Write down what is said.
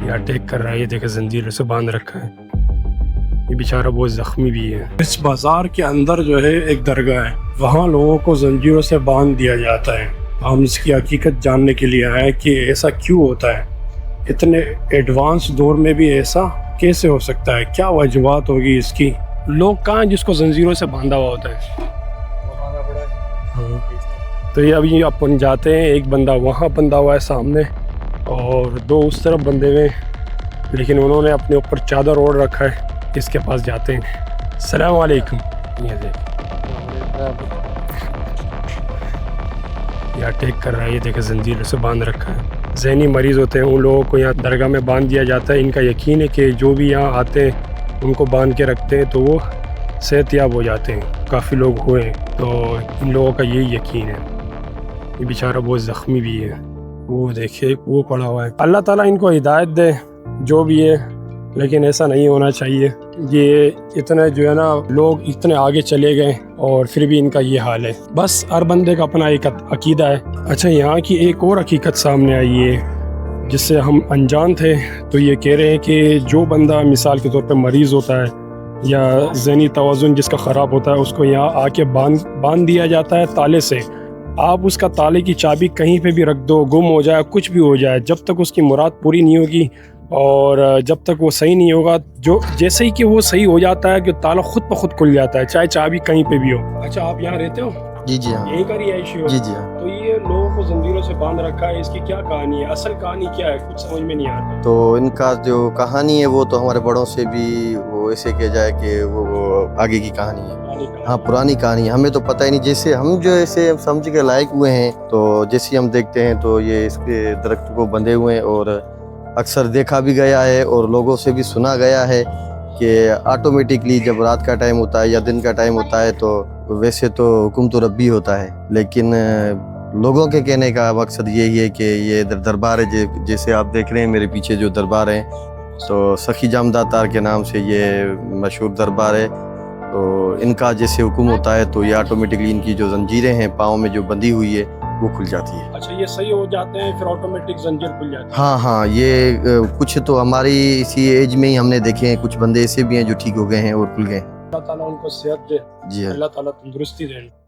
یہ اٹیک کر رہا ہے، یہ دیکھیں زنجیروں سے باندھ رکھا ہے، یہ بیچارہ بہت زخمی بھی ہے۔ اس بازار کے اندر جو ہے ایک درگاہ ہے، وہاں لوگوں کو زنجیروں سے باندھ دیا جاتا ہے۔ ہم اس کی حقیقت جاننے کے لیے آئے کہ ایسا کیوں ہوتا ہے، اتنے ایڈوانس دور میں بھی ایسا کیسے ہو سکتا ہے، کیا وجوہات ہوگی اس کی۔ لوگ کہاں جس کو زنجیروں سے باندھا ہوا ہوتا ہے؟ تو یہ ابھی اپن جاتے ہیں، ایک بندہ وہاں بندھا ہوا ہے سامنے اور دو اس طرف بندھے ہوئے، لیکن انہوں نے اپنے اوپر چادر اوڑھ رکھا ہے۔ اس کے پاس جاتے ہیں۔ السلام علیکم۔ یہ اٹیک کر رہا ہے، یہ دیکھیں زنجیروں سے باندھ رکھا ہے۔ ذہنی مریض ہوتے ہیں ان لوگوں کو یہاں درگاہ میں باندھ دیا جاتا ہے۔ ان کا یقین ہے کہ جو بھی یہاں آتے ہیں ان کو باندھ کے رکھتے ہیں تو وہ صحت یاب ہو جاتے ہیں۔ کافی لوگ ہوئے ہیں تو ان لوگوں کا یہی یقین ہے۔ یہ بیچارہ بہت زخمی بھی ہے، وہ دیکھے وہ پڑا ہوا ہے۔ اللہ تعالیٰ ان کو ہدایت دے جو بھی ہے، لیکن ایسا نہیں ہونا چاہیے۔ یہ اتنے جو ہے نا لوگ اتنے آگے چلے گئے اور پھر بھی ان کا یہ حال ہے۔ بس ہر بندے کا اپنا ایک عقیدہ ہے۔ اچھا، یہاں کی ایک اور حقیقت سامنے آئی ہے جس سے ہم انجان تھے۔ تو یہ کہہ رہے ہیں کہ جو بندہ مثال کے طور پہ مریض ہوتا ہے یا ذہنی توازن جس کا خراب ہوتا ہے، اس کو یہاں آ کے باندھ دیا جاتا ہے تالے سے۔ آپ اس کا تالے کی چابی کہیں پہ بھی رکھ دو، گم ہو جائے، کچھ بھی ہو جائے، جب تک اس کی مراد پوری نہیں ہوگی اور جب تک وہ صحیح نہیں ہوگا، جو جیسے ہی کہ وہ صحیح ہو جاتا ہے کہ تالا خود بخود کھل جاتا ہے، چاہے چابی کہیں پہ بھی ہو۔ اچھا، آپ یہاں رہتے ہو؟ جی جی ہاں، یہیں کا رہائشی ہو؟ جی جی ہاں۔ تو یہ لوگوں کو زنجیروں سے باندھ رکھا ہے، اس کی کیا کہانی ہے؟ اصل کہانی کیا ہے؟ کچھ سمجھ میں نہیں آتا۔ تو ان کا جو کہانی ہے وہ تو ہمارے بڑوں سے بھی وہ ایسے کہا جائے کہ وہ آگے کی کہانی ہے۔ ہاں، پرانی کہانی ہے، ہمیں تو پتہ ہی نہیں۔ جیسے ہم جو ایسے سمجھ کے لائق ہوئے ہیں تو جیسے ہم دیکھتے ہیں تو یہ اس کے درخت کو بندھے ہوئے ہیں، اور اکثر دیکھا بھی گیا ہے اور لوگوں سے بھی سنا گیا ہے کہ آٹومیٹکلی جب رات کا ٹائم ہوتا ہے یا دن کا ٹائم ہوتا ہے تو ویسے تو حکم تو ربی ہوتا ہے، لیکن لوگوں کے کہنے کا مقصد یہی ہے کہ یہ دربار ہے، جیسے آپ دیکھ رہے ہیں میرے پیچھے جو دربار ہیں، تو سخی جام داتار کے نام سے یہ مشہور دربار ہے۔ تو ان کا جیسے حکم ہوتا ہے تو یہ آٹومیٹکلی ان کی جو زنجیریں ہیں پاؤں میں جو بندھی ہوئی ہے وہ کھل جاتی ہے۔ اچھا، یہ صحیح ہو جاتے ہیں پھر آٹومیٹک زنجیر کھل جاتی ہے؟ ہاں ہاں، یہ کچھ تو ہماری اسی ایج میں ہی ہم نے دیکھے ہیں، کچھ بندے ایسے بھی ہیں جو ٹھیک ہو گئے ہیں اور کھل گئے ہیں۔ اللہ تعالیٰ ان کو صحت دے، جی ہاں۔ اللہ تعالیٰ تندرستی دے۔